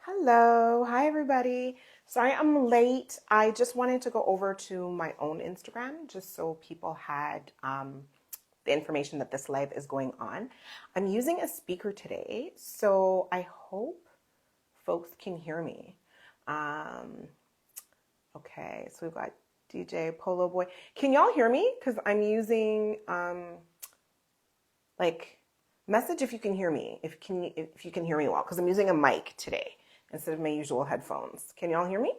Hello, hi everybody. Sorry I'm late. I just wanted to go over to my own Instagram just so people had the information that this live is going on. I'm using a speaker today, so I hope folks can hear me. Um, okay, so we've got DJ Polo Boy. Can y'all hear me? Because I'm using like message if you can hear me, if you can hear me well, because I'm using a mic today instead of my usual headphones. Can y'all hear me?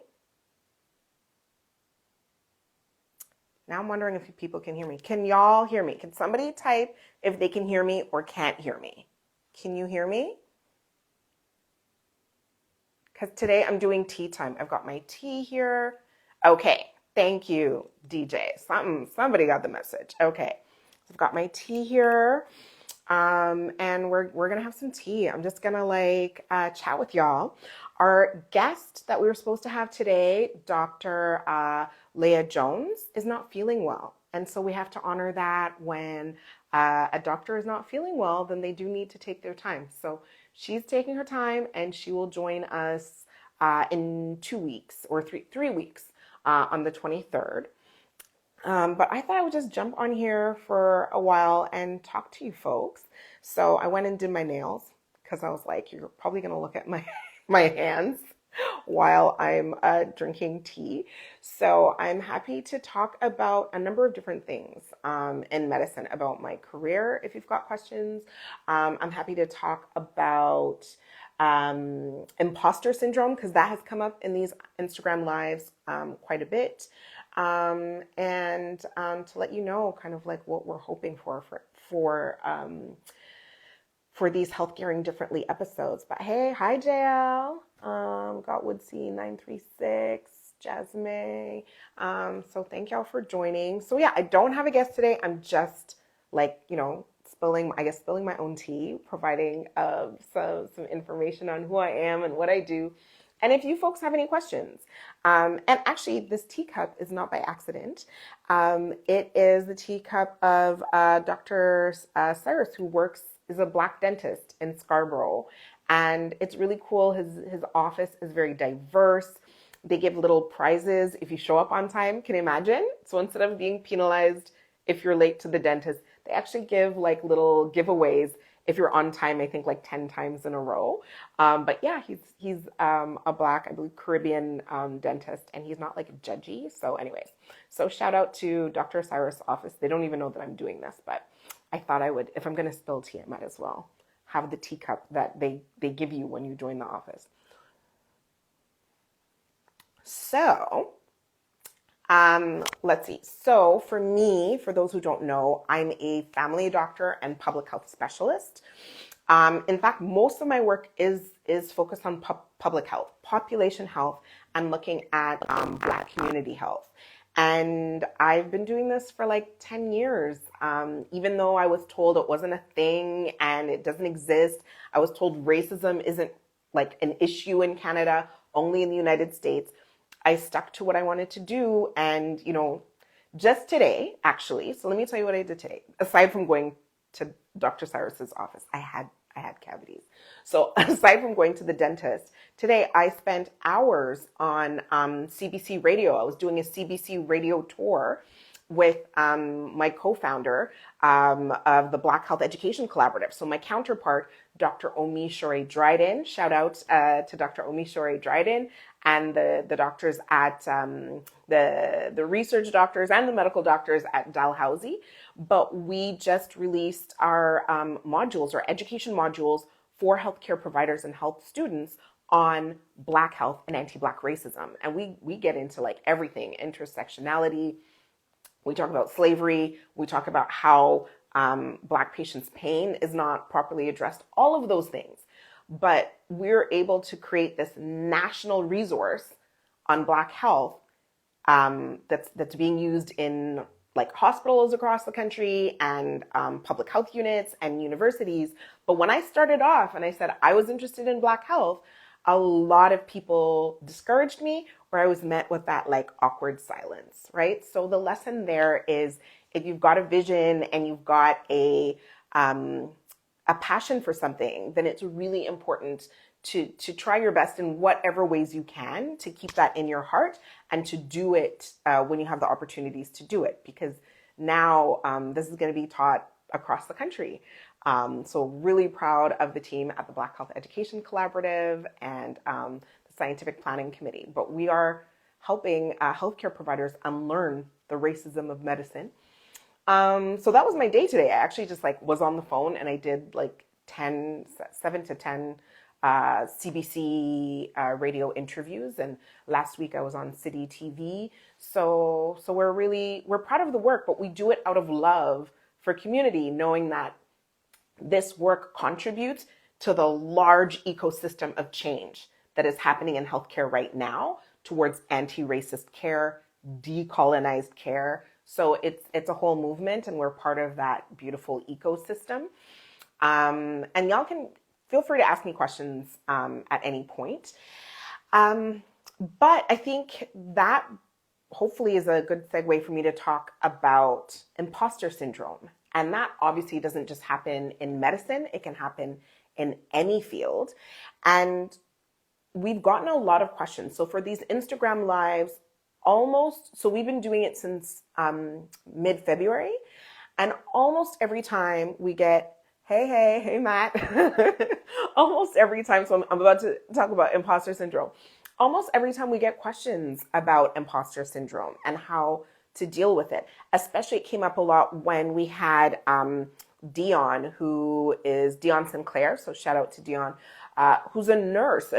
Now I'm wondering if people can hear me. Can y'all hear me? Can somebody type if they can hear me or can't hear me? Can you hear me? Because today I'm doing tea time. I've got my tea here. Okay, thank you, DJ. Somebody got the message. Okay, so I've got my tea here. And we're gonna have some tea. I'm just gonna chat with y'all. Our guest that we were supposed to have today, Dr. Leah Jones, is not feeling well, and so we have to honor that. When a doctor is not feeling well, then they do need to take their time. So she's taking her time, and she will join us in 2 weeks or three weeks on the 23rd. But I thought I would just jump on here for a while and talk to you folks. So I went and did my nails because I was like, you're probably going to look at my my hands while I'm drinking tea. So I'm happy to talk about a number of different things in medicine, about my career, if you've got questions. I'm happy to talk about imposter syndrome because that has come up in these Instagram lives quite a bit. And to let you know kind of like what we're hoping for these Health Gearing Differently episodes. But hey, hi JL, got Woodsy 936, Jasmine. So thank y'all for joining. So yeah, I don't have a guest today. I'm just spilling my own tea, providing some information on who I am and what I do. And if you folks have any questions, and actually this teacup is not by accident. It is the teacup of Dr. Cyrus, who is a Black dentist in Scarborough. And it's really cool. His office is very diverse. They give little prizes if you show up on time. Can you imagine? So instead of being penalized if you're late to the dentist, they actually give like little giveaways if you're on time, I think like 10 times in a row. But yeah, he's a Black, I believe, Caribbean dentist, and he's not like judgy. So anyways, so shout out to Dr. Cyrus' office. They don't even know that I'm doing this, but I thought I would, if I'm going to spill tea, I might as well have the teacup that they give you when you join the office. So let's see. So for me, for those who don't know, I'm a family doctor and public health specialist. In fact, most of my work is focused on public health, population health, and looking at Black community health. And I've been doing this for like 10 years. Even though I was told it wasn't a thing and it doesn't exist, I was told racism isn't like an issue in Canada, only in the United States. I stuck to what I wanted to do. And, just today, actually, so let me tell you what I did today. Aside from going to Dr. Cyrus's office, I had cavities. So aside from going to the dentist, today I spent hours on CBC radio. I was doing a CBC radio tour with my co-founder of the Black Health Education Collaborative. So my counterpart, Dr. Omi Shore Dryden, shout out to Dr. Omi Shore Dryden and the doctors at the research doctors and the medical doctors at Dalhousie. But we just released our modules, our education modules for healthcare providers and health students on Black health and anti-Black racism. And we get into like everything, intersectionality. We talk about slavery. We talk about how Black patients' pain is not properly addressed, all of those things. But we're able to create this national resource on Black health that's being used in like hospitals across the country and public health units and universities. But when I started off and I said I was interested in Black health, a lot of people discouraged me, or I was met with that like awkward silence, right? So the lesson there is, if you've got a vision and you've got a a passion for something, then it's really important to try your best in whatever ways you can to keep that in your heart and to do it when you have the opportunities to do it, because now this is going to be taught across the country. So really proud of the team at the Black Health Education Collaborative and the Scientific Planning Committee. But we are helping healthcare providers unlearn the racism of medicine. So that was my day today. I actually just was on the phone and I did 7 to 10 CBC radio interviews, and last week I was on City TV. So we're proud of the work, but we do it out of love for community, knowing that this work contributes to the large ecosystem of change that is happening in healthcare right now towards anti-racist care, decolonized care. So it's a whole movement, and we're part of that beautiful ecosystem. And y'all can feel free to ask me questions at any point. But I think that hopefully is a good segue for me to talk about imposter syndrome. And that obviously doesn't just happen in medicine, it can happen in any field. And we've gotten a lot of questions. So for these Instagram lives, so we've been doing it since mid-February, and almost every time we get, hey, Matt, almost every time, so I'm about to talk about imposter syndrome. Almost every time we get questions about imposter syndrome and how to deal with it. Especially it came up a lot when we had Dion, who is Dion Sinclair, so shout out to Dion, who's a nurse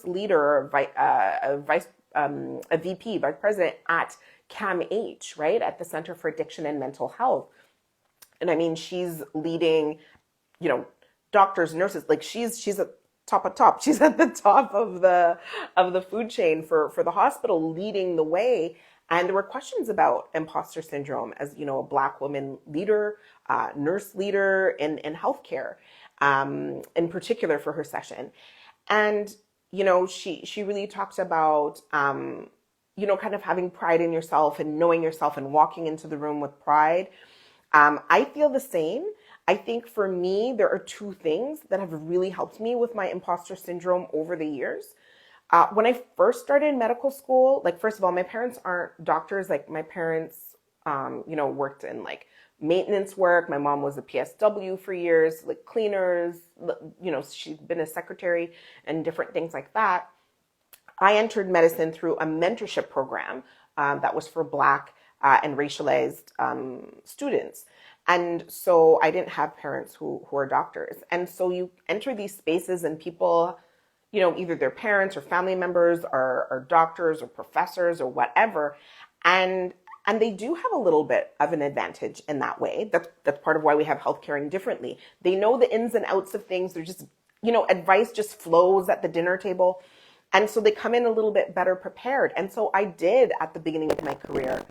leader, a VP, vice president at CAMH, right, at the Center for Addiction and Mental Health. And I mean, she's leading, doctors, nurses, she's a top of top. She's at the top of the food chain for the hospital, leading the way. And there were questions about imposter syndrome as, a Black woman leader, nurse leader in healthcare, in particular for her session. And, she really talks about, kind of having pride in yourself and knowing yourself and walking into the room with pride. I feel the same. I think for me, there are two things that have really helped me with my imposter syndrome over the years. When I first started medical school, first of all, my parents aren't doctors. My parents, worked in maintenance work. My mom was a PSW for years, cleaners, she'd been a secretary and different things like that. I entered medicine through a mentorship program that was for Black and racialized students. And so I didn't have parents who are doctors. And so you enter these spaces and people, either their parents or family members are doctors or professors or whatever. And they do have a little bit of an advantage in that way. That's part of why we have healthcare differently. They know the ins and outs of things. They're just, advice just flows at the dinner table. And so they come in a little bit better prepared. And so I did at the beginning of my career,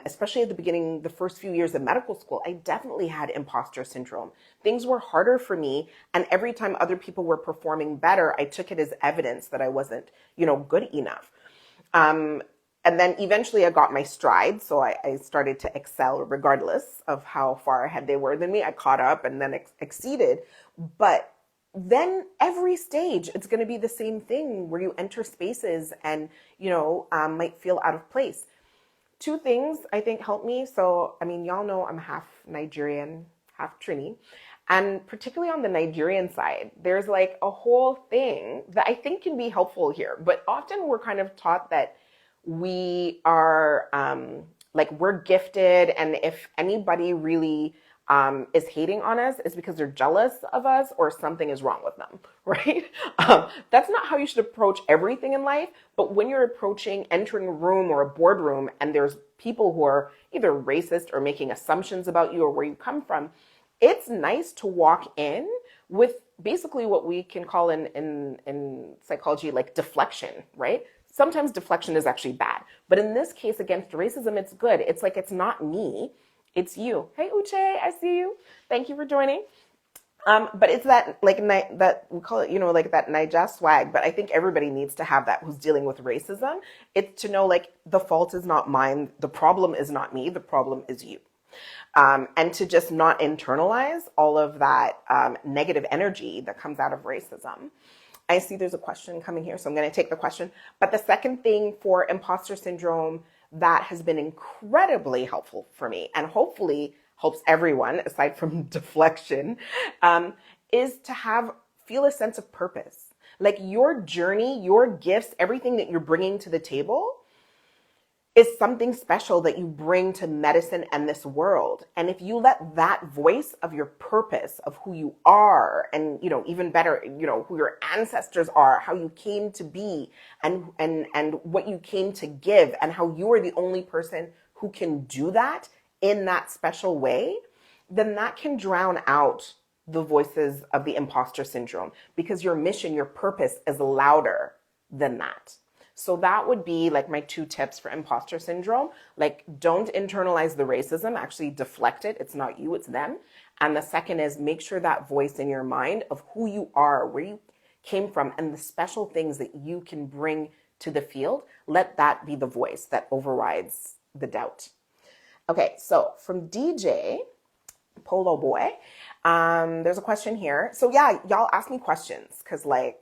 especially at the beginning, the first few years of medical school, I definitely had imposter syndrome. Things were harder for me. And every time other people were performing better, I took it as evidence that I wasn't, good enough. And then eventually I got my stride. So I started to excel regardless of how far ahead they were than me. I caught up and then exceeded. But then every stage, it's going to be the same thing where you enter spaces and, might feel out of place. Two things I think helped me. So, y'all know I'm half Nigerian, half Trini. And particularly on the Nigerian side, there's a whole thing that I think can be helpful here. But often we're kind of taught that we are, we're gifted. And if anybody really is hating on us, is because they're jealous of us or something is wrong with them, right? That's not how you should approach everything in life. But when you're entering a room or a boardroom and there's people who are either racist or making assumptions about you or where you come from, it's nice to walk in with basically what we can call in psychology, deflection, right? Sometimes deflection is actually bad. But in this case, against racism, it's good. It's it's not me. It's you. Hey, Uche, I see you. Thank you for joining. But it's that that we call it, that Naija swag. But I think everybody needs to have that who's dealing with racism. It's to know the fault is not mine. The problem is not me. The problem is you. and to just not internalize all of that negative energy that comes out of racism. I see there's a question coming here, so I'm going to take the question. But the second thing for imposter syndrome that has been incredibly helpful for me, and hopefully helps everyone aside from deflection, is to feel a sense of purpose. Like your journey, your gifts, everything that you're bringing to the table is something special that you bring to medicine and this world. And if you let that voice of your purpose, of who you are, and, even better, who your ancestors are, how you came to be, and what you came to give, and how you are the only person who can do that in that special way, then that can drown out the voices of the imposter syndrome, because your mission, your purpose is louder than that. So that would be like my 2 tips for imposter syndrome. Like, don't internalize the racism, actually deflect it. It's not you, it's them. And the second is make sure that voice in your mind of who you are, where you came from, and the special things that you can bring to the field, let that be the voice that overrides the doubt. Okay, so from DJ, Polo Boy, there's a question here. So yeah, y'all ask me questions, because I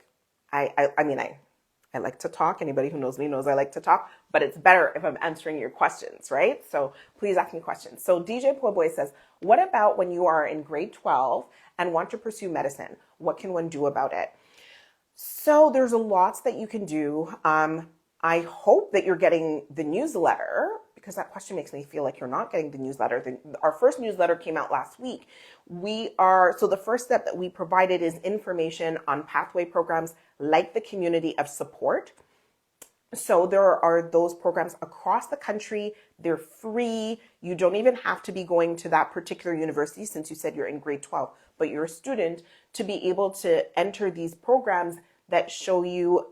like to talk. Anybody who knows me knows I like to talk, but it's better if I'm answering your questions, right? So please ask me questions. So DJ Poboy says, what about when you are in grade 12 and want to pursue medicine? What can one do about it? So there's a lot that you can do. I hope that you're getting the newsletter, because that question makes me feel like you're not getting the newsletter. Our first newsletter came out last week. So the first step that we provided is information on pathway programs like the community of support. So there are those programs across the country. They're free. You don't even have to be going to that particular university, since you said you're in grade 12, but you're a student, to be able to enter these programs that show you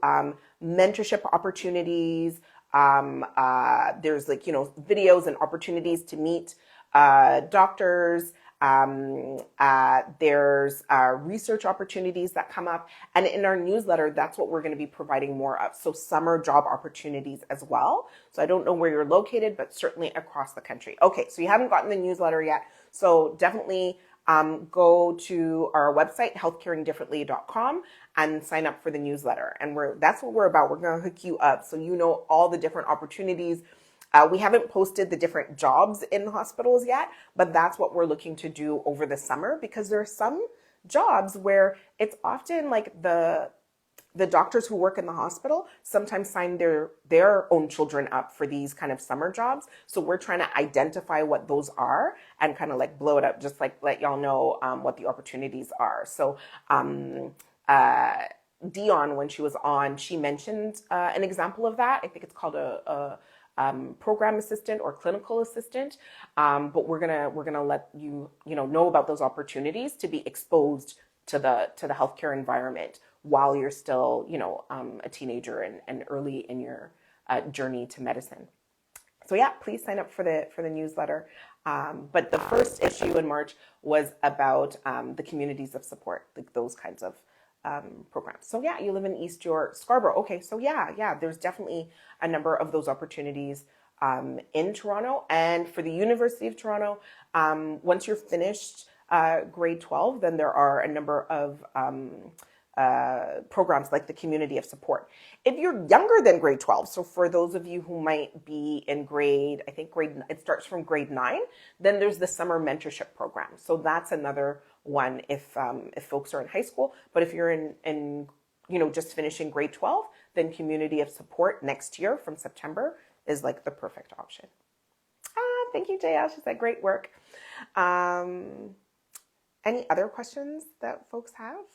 mentorship opportunities. There's videos and opportunities to meet doctors. There's research opportunities that come up. And in our newsletter, that's what we're going to be providing more of. So summer job opportunities as well. So I don't know where you're located, but certainly across the country. Okay, so you haven't gotten the newsletter yet. So definitely go to our website, healthcaringdifferently.com, and sign up for the newsletter. And that's what we're about. We're going to hook you up so you know all the different opportunities. We haven't posted the different jobs in hospitals yet, but that's what we're looking to do over the summer, because there are some jobs where it's often like the doctors who work in the hospital sometimes sign their own children up for these kind of summer jobs. So we're trying to identify what those are and kind of like blow it up, just like let y'all know what the opportunities are. So Dion, when she was on, she mentioned an example of that. I think it's called a program assistant or clinical assistant. But we're gonna let you know about those opportunities to be exposed to the healthcare environment while you're still a teenager and early in your journey to medicine. So yeah, please sign up for the newsletter. But the first issue in March was about the communities of support, like those kinds of programs. So yeah, you live in East York, Scarborough. Okay, so yeah, there's definitely a number of those opportunities in Toronto. And for the University of Toronto, once you're finished grade 12, then there are a number of programs like the community of support. If you're younger than grade 12, so for those of you who might be in it starts from grade 9, then there's the summer mentorship program. So that's another one if folks are in high school. But if you're in just finishing grade 12, then community of support next year from September is like the perfect option. Thank you, JL. She said great work. Any other questions that folks have?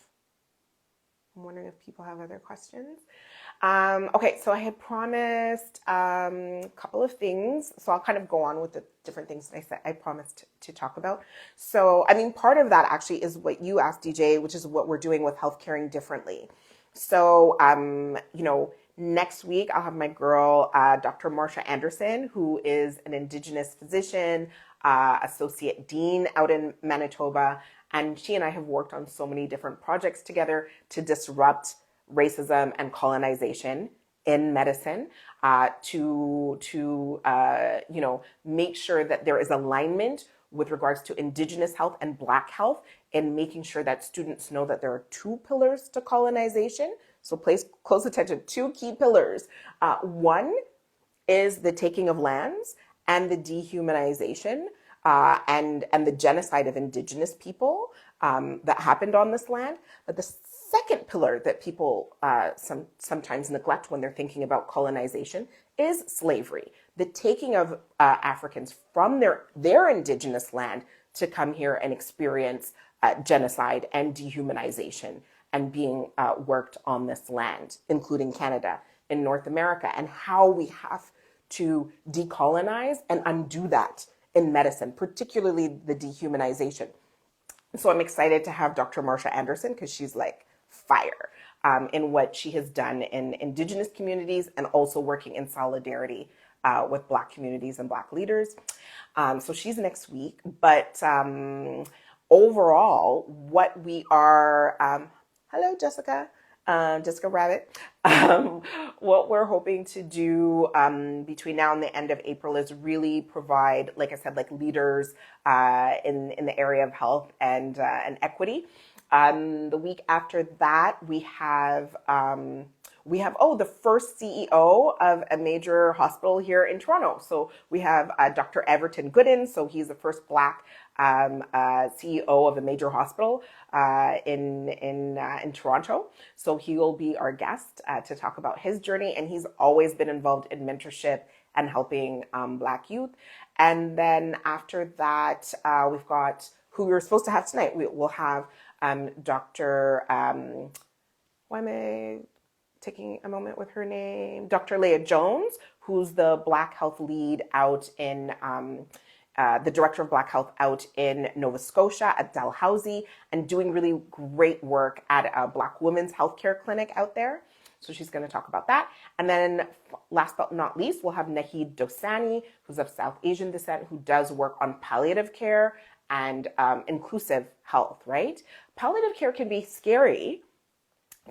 I'm wondering if people have other questions. Okay, so I had promised a couple of things. So I'll kind of go on with the different things that I promised to talk about. So, part of that actually is what you asked, DJ, which is what we're doing with Healthcaring Differently. So, next week I'll have my girl, Dr. Marsha Anderson, who is an Indigenous physician, associate dean out in Manitoba. And she and I have worked on so many different projects together to disrupt racism and colonization in medicine, to make sure that there is alignment with regards to Indigenous health and Black health, and making sure that students know that there are two pillars to colonization. So place close attention, two key pillars. One is the taking of lands and the dehumanization and the genocide of Indigenous people that happened on this land. But the second pillar that people sometimes neglect when they're thinking about colonization is slavery, the taking of Africans from their Indigenous land to come here and experience genocide and dehumanization and being worked on this land, including Canada in North America, and how we have to decolonize and undo that in medicine, particularly the dehumanization. So I'm excited to have Dr. Marsha Anderson because she's like fire in what she has done in Indigenous communities and also working in solidarity with Black communities and Black leaders. So she's next week. But overall, what we are, hello, Jessica. Jessica Rabbit. What we're hoping to do between now and the end of April is really provide, like I said, like leaders in the area of health and equity. The week after that, we have the first CEO of a major hospital here in Toronto. So we have Dr. Everton Gooden. So he's the first Black CEO of a major hospital in Toronto. So he will be our guest to talk about his journey, and he's always been involved in mentorship and helping Black youth. And then after that, we've got who we were supposed to have tonight. We'll have Dr. Why am I taking a moment with her name? Dr. Leah Jones, who's the Black Health lead out in the director of Black Health out in Nova Scotia at Dalhousie, and doing really great work at a Black women's healthcare clinic out there. So she's going to talk about that. And then last but not least, we'll have Nahid Dosani, who's of South Asian descent, who does work on palliative care and inclusive health, right? Palliative care can be scary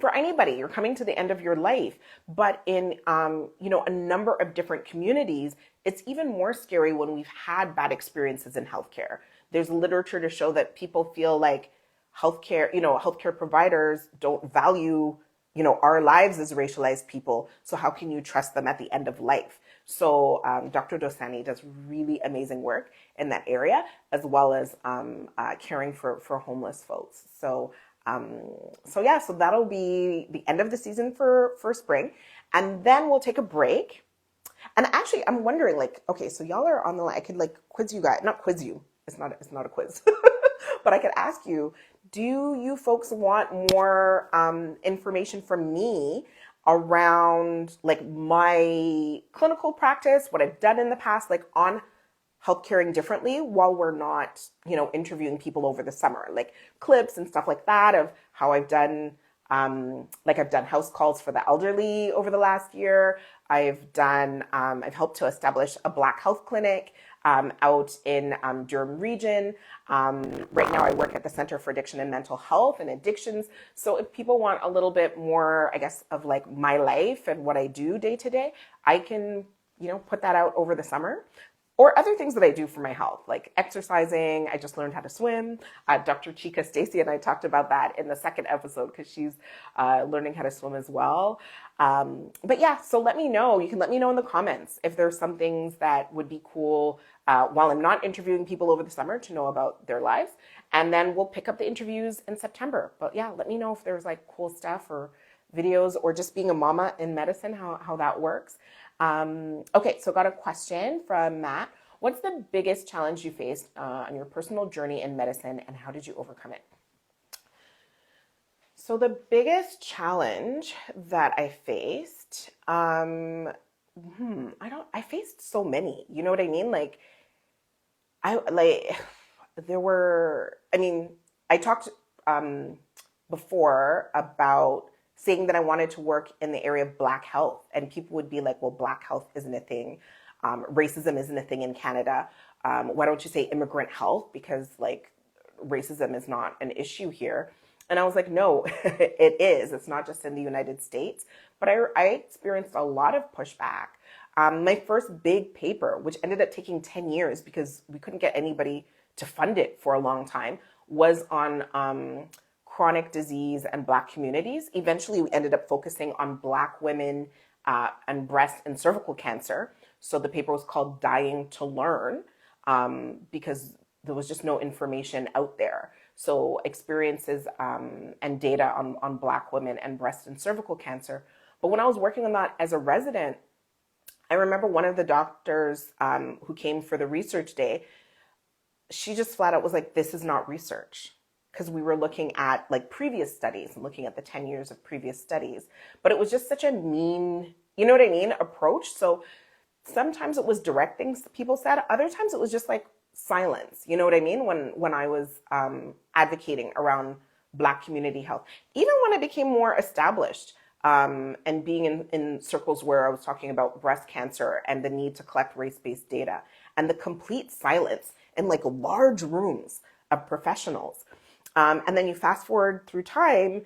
for anybody. You're coming to the end of your life, but in a number of different communities, it's even more scary when we've had bad experiences in healthcare. There's literature to show that people feel like healthcare providers don't value our lives as racialized people. So how can you trust them at the end of life? So Dr. Dosani does really amazing work in that area, as well as caring for homeless folks. So that'll be the end of the season for spring. And then we'll take a break. And actually, I'm wondering, okay, so y'all are on the line. I could quiz you guys, not quiz you. It's not a quiz, but I could ask you, do you folks want more information from me around my clinical practice, what I've done in the past, on health caring differently while we're not, interviewing people over the summer, clips and stuff like that of how I've done, I've done house calls for the elderly over the last year. I've helped to establish a Black health clinic out in Durham region. Right now I work at the Center for Addiction and Mental Health and Addictions. So if people want a little bit more, I guess, of my life and what I do day to day, I can, put that out over the summer. Or other things that I do for my health, like exercising. I just learned how to swim. Dr. Chica Stacy and I talked about that in the second episode because she's learning how to swim as well. But yeah, so let me know. You can let me know in the comments if there's some things that would be cool while I'm not interviewing people over the summer to know about their lives. And then we'll pick up the interviews in September. But yeah, let me know if there's cool stuff or videos or just being a mama in medicine, how that works. Okay, so got a question from Matt. What's the biggest challenge you faced on your personal journey in medicine, and how did you overcome it? So the biggest challenge that I faced, I faced so many, you know what I mean? I talked before about saying that I wanted to work in the area of Black health, and people would be like, well, Black health isn't a thing. Racism isn't a thing in Canada. Why don't you say immigrant health? Because racism is not an issue here. And I was like, no, it is. It's not just in the United States. But I experienced a lot of pushback. My first big paper, which ended up taking 10 years because we couldn't get anybody to fund it for a long time was on chronic disease and Black communities. Eventually, we ended up focusing on Black women and breast and cervical cancer. So the paper was called Dying to Learn, because there was just no information out there. So experiences and data on Black women and breast and cervical cancer. But when I was working on that as a resident, I remember one of the doctors who came for the research day, she just flat out was like, this is not research. Because we were looking at like previous studies and looking at the 10 years of previous studies. But it was just such a mean, you know what I mean, approach. So sometimes it was direct things that people said. Other times it was just like silence. You know what I mean? When I was advocating around Black community health, even when I became more established and being in circles where I was talking about breast cancer and the need to collect race-based data, and the complete silence in like large rooms of professionals. And then you fast forward through time,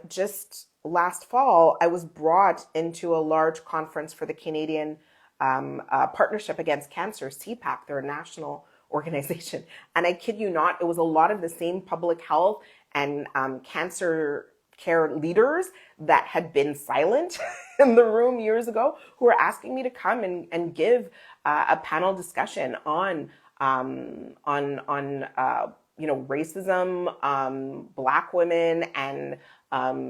just last fall, I was brought into a large conference for the Canadian Partnership Against Cancer, CPAC, they're a national organization. And I kid you not, it was a lot of the same public health and cancer care leaders that had been silent in the room years ago who were asking me to come and give a panel discussion on racism, Black women, and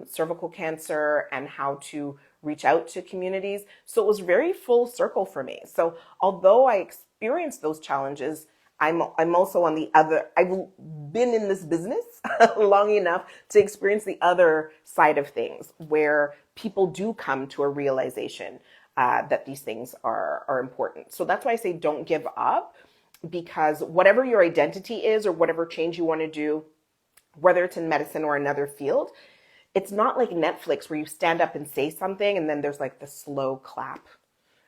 cervical cancer, and how to reach out to communities. So it was very full circle for me. So although I experienced those challenges, I'm also on the other, I've been in this business long enough to experience the other side of things where people do come to a realization that these things are important. So that's why I say don't give up, because whatever your identity is or whatever change you want to do, whether it's in medicine or another field, it's not like Netflix where you stand up and say something and then there's like the slow clap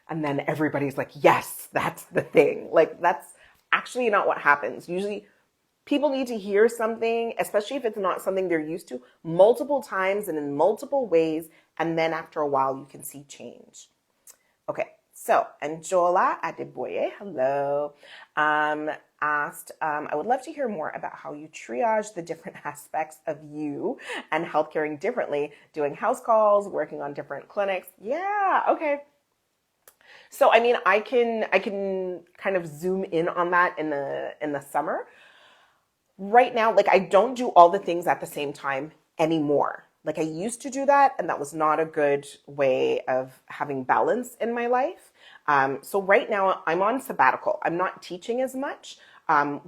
and then everybody's like, yes, that's the thing. Like that's actually not what happens. Usually people need to hear something, especially if it's not something they're used to, multiple times and in multiple ways. And then after a while, you can see change. Okay, so Anjola Adeboye, hello, asked, I would love to hear more about how you triage the different aspects of you and healthcaring differently, doing house calls, working on different clinics. Yeah, okay. So I mean, I can kind of zoom in on that in the summer. Right now, like I don't do all the things at the same time anymore. Like I used to do that, and that was not a good way of having balance in my life. So right now I'm on sabbatical. I'm not teaching as much.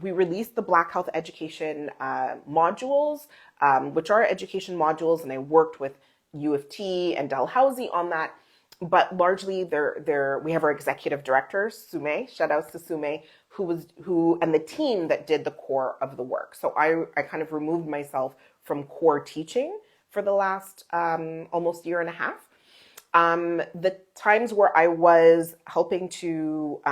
We released the Black Health Education modules, which are education modules, and I worked with U of T and Dalhousie on that. But largely, we have our executive director, Sume. Shout outs to Sume, who and the team that did the core of the work. So I kind of removed myself from core teaching for the last almost year and a half. The times where I was helping to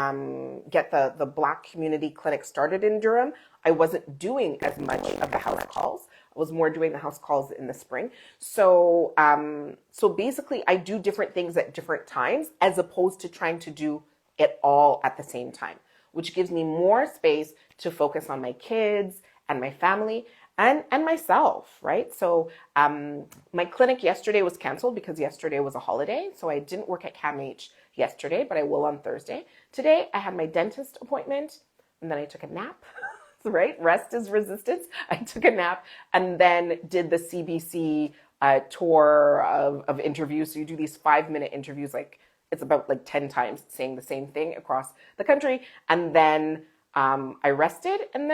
get the Black community clinic started in Durham, I wasn't doing as much of the house calls. I was more doing the house calls in the spring. So basically I do different things at different times as opposed to trying to do it all at the same time, which gives me more space to focus on my kids and my family and myself, right? So my clinic yesterday was canceled because yesterday was a holiday. So I didn't work at CAMH yesterday, but I will on Thursday. Today I had my dentist appointment and then I took a nap. Right? Rest is resistance. I took a nap and then did the CBC tour of interviews. So you do these 5-minute interviews, like it's about like 10 times saying the same thing across the country. And then I rested and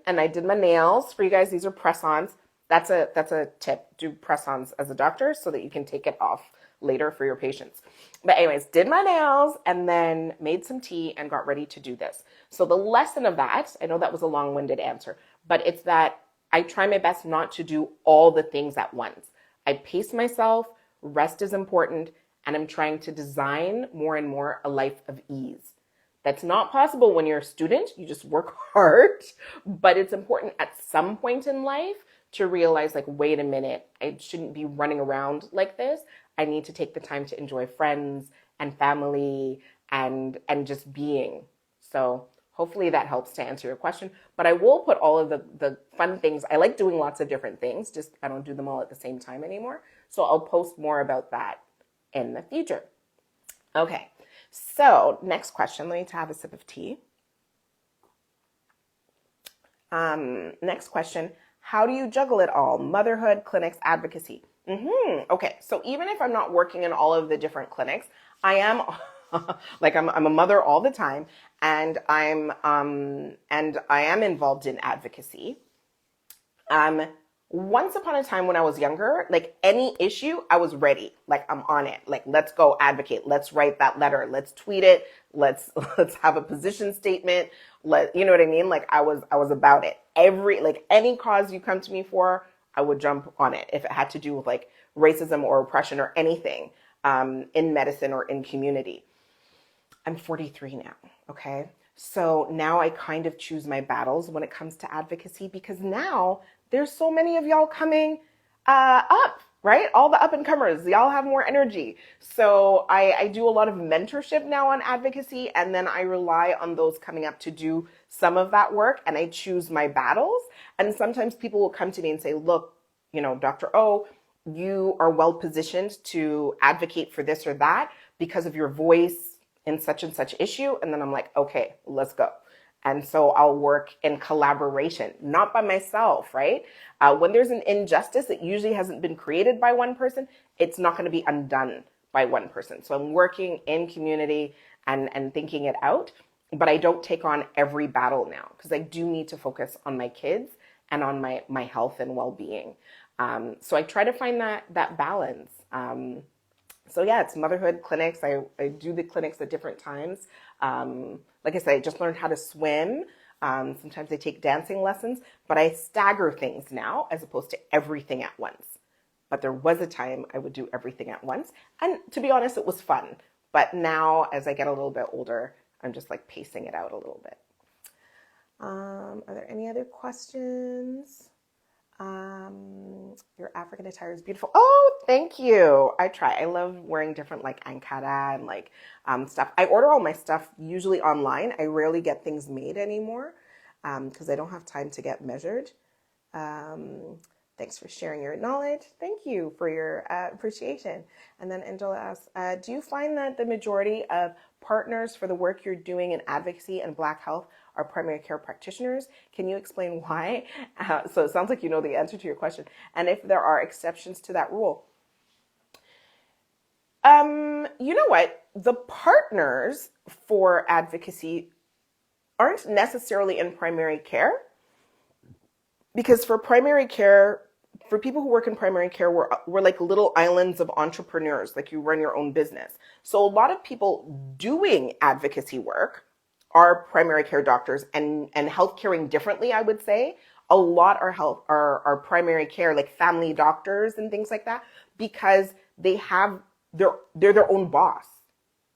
I did my nails for you guys. These are press-ons. That's a tip. Do press-ons as a doctor so that you can take it off later for your patients. But anyways, did my nails and then made some tea and got ready to do this. So the lesson of that, I know that was a long-winded answer, but it's that I try my best not to do all the things at once. I pace myself, rest is important, and I'm trying to design more and more a life of ease. That's not possible when you're a student. You just work hard, but it's important at some point in life to realize like, wait a minute, I shouldn't be running around like this. I need to take the time to enjoy friends and family and just being. So Hopefully that helps to answer your question. But I will put all of the fun things. I like doing lots of different things, just I don't do them all at the same time anymore. So I'll post more about that in the future. Okay, so next question. Let me have a sip of tea. Next question. How do you juggle it all? Motherhood, clinics, advocacy. Okay, so even if I'm not working in all of the different clinics, I am like I'm a mother all the time, and I am involved in advocacy. Once upon a time when I was younger, like any issue, I was ready. Like I'm on it. Like let's go advocate. Let's write that letter. Let's tweet it. Let's have a position statement. You know what I mean? Like I was about it. Any cause you come to me for, I would jump on it if it had to do with like racism or oppression or anything in medicine or in community. I'm 43 now. Okay. So now I kind of choose my battles when it comes to advocacy, because now there's so many of y'all coming up, right? All the up and comers, y'all have more energy. So I do a lot of mentorship now on advocacy, and then I rely on those coming up to do some of that work, and I choose my battles. And sometimes people will come to me and say, look, Dr. O, you are well positioned to advocate for this or that because of your voice in such and such issue. And then I'm like, okay, let's go. And so I'll work in collaboration, not by myself, right? When there's an injustice that usually hasn't been created by one person, it's not going to be undone by one person. So I'm working in community and thinking it out, but I don't take on every battle now because I do need to focus on my kids and on my health and well-being. So I try to find that balance. So yeah, it's motherhood, clinics. I do the clinics at different times. Like I said, I just learned how to swim. Sometimes I take dancing lessons, but I stagger things now as opposed to everything at once. But there was a time I would do everything at once. And to be honest, it was fun. But now as I get a little bit older, I'm just like pacing it out a little bit. Are there any other questions? Your African attire is beautiful. Oh, thank you. I try. I love wearing different like ankara and like stuff. I order all my stuff usually online. I rarely get things made anymore because I don't have time to get measured. Thanks for sharing your knowledge. Thank you for your appreciation. And then Angela asks, do you find that the majority of partners for the work you're doing in advocacy and Black health are primary care practitioners? Can you explain why? So it sounds like you know the answer to your question. And if there are exceptions to that rule. You know what? The partners for advocacy aren't necessarily in primary care, because for primary care, for people who work in primary care, we're like little islands of entrepreneurs, like you run your own business. So a lot of people doing advocacy work are primary care doctors and healthcaring differently, I would say. A lot are primary care, like family doctors and things like that, because they're their own boss,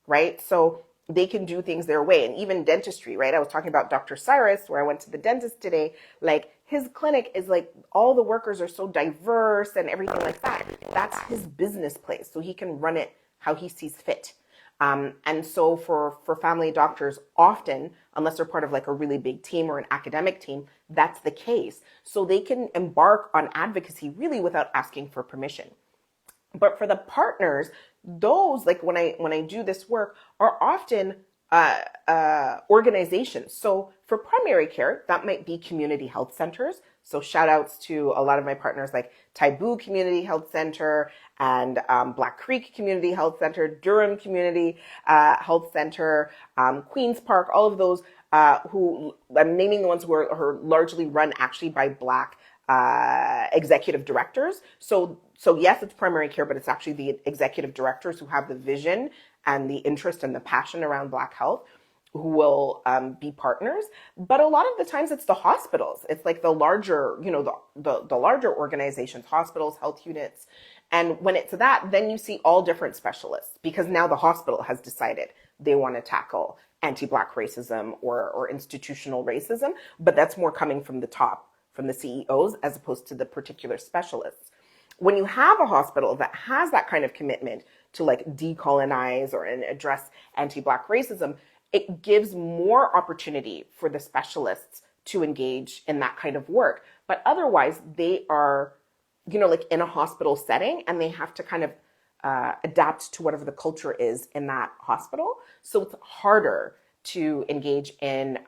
right? So they can do things their way. And even dentistry, right? I was talking about Dr. Cyrus, where I went to the dentist today. Like his clinic is like all the workers are so diverse and everything like that. That's his business place. So he can run it how he sees fit. And so for family doctors, often, unless they're part of like a really big team or an academic team, that's the case. So they can embark on advocacy really without asking for permission. But for the partners, those, like when I do this work, are often organizations. So for primary care, that might be community health centers. So shout outs to a lot of my partners like Taibu Community Health Center and Black Creek Community Health Center, Durham Community Health Center, Queens Park, all of those who I'm naming the ones who are largely run actually by Black executive directors. So yes, it's primary care, but it's actually the executive directors who have the vision and the interest and the passion around Black health who will be partners. But a lot of the times it's the hospitals. It's like the larger, the larger organizations, hospitals, health units. And when it's that, then you see all different specialists, because now the hospital has decided they want to tackle anti-Black racism or institutional racism, but that's more coming from the top, from the CEOs, as opposed to the particular specialists. When you have a hospital that has that kind of commitment to like decolonize or address anti-Black racism, it gives more opportunity for the specialists to engage in that kind of work. But otherwise, they are, like in a hospital setting, and they have to kind of adapt to whatever the culture is in that hospital. So it's harder to engage in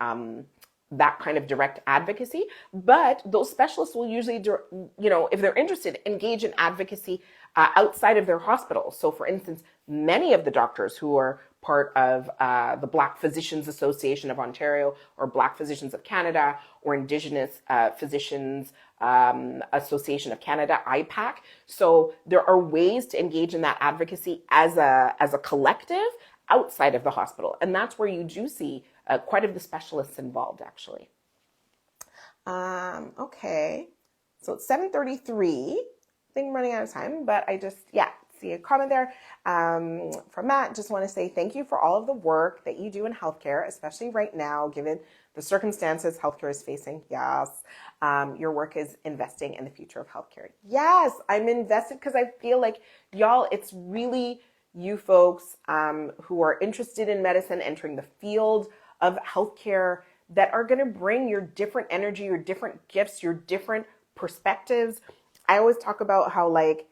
that kind of direct advocacy. But those specialists will usually, if they're interested, engage in advocacy outside of their hospital. So for instance, many of the doctors who are part of the Black Physicians Association of Ontario or Black Physicians of Canada or Indigenous Physicians Association of Canada, IPAC. So there are ways to engage in that advocacy as a collective outside of the hospital. And that's where you do see quite a few specialists involved, actually. Okay. So it's 7:33. I think I'm running out of time, but I just, see a comment there from Matt. Just want to say thank you for all of the work that you do in healthcare, especially right now, given the circumstances healthcare is facing. Yes. Your work is investing in the future of healthcare. Yes, I'm invested because I feel like, y'all, it's really you folks who are interested in medicine, entering the field of healthcare, that are going to bring your different energy, your different gifts, your different perspectives. I always talk about how, like,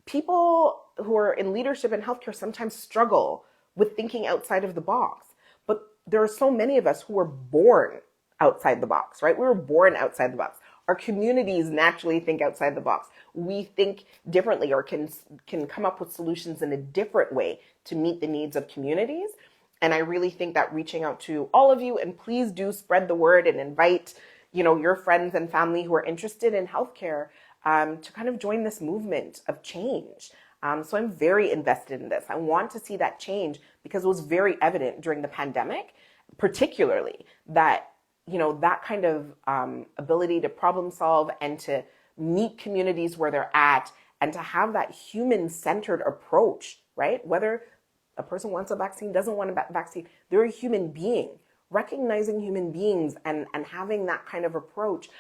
people who are in leadership in healthcare sometimes struggle with thinking outside of the box. But there are so many of us who were born outside the box, right? We were born outside the box. Our communities naturally think outside the box. We think differently, or can come up with solutions in a different way to meet the needs of communities. And I really think that reaching out to all of you, and please do spread the word and invite, your friends and family who are interested in healthcare to kind of join this movement of change. So I'm very invested in this. I want to see that change because it was very evident during the pandemic, particularly that, that kind of ability to problem solve and to meet communities where they're at and to have that human-centered approach, right? Whether a person wants a vaccine, doesn't want a vaccine, they're a human being. Recognizing human beings and having that kind of approach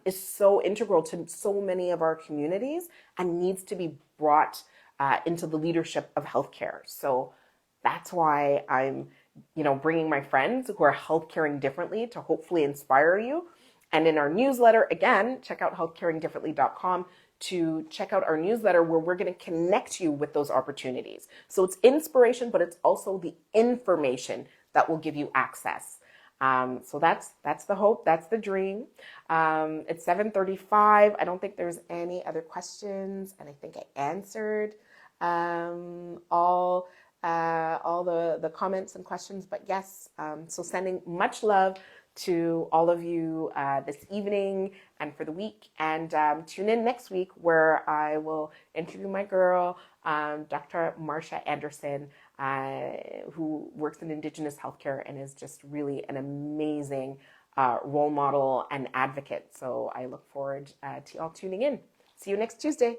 is so integral to so many of our communities and needs to be brought into the leadership of healthcare. So that's why I'm, bringing my friends who are healthcaring differently to hopefully inspire you. And in our newsletter, again, check out healthcaringdifferently.com to check out our newsletter where we're going to connect you with those opportunities. So it's inspiration, but it's also the information that will give you access. So that's the hope. That's the dream. It's 7:35. I don't think there's any other questions. And I think I answered all the comments and questions, but yes. So sending much love to all of you this evening and for the week. And tune in next week where I will interview my girl, Dr. Marsha Anderson, who works in Indigenous healthcare and is just really an amazing role model and advocate. So I look forward to y'all tuning in. See you next Tuesday.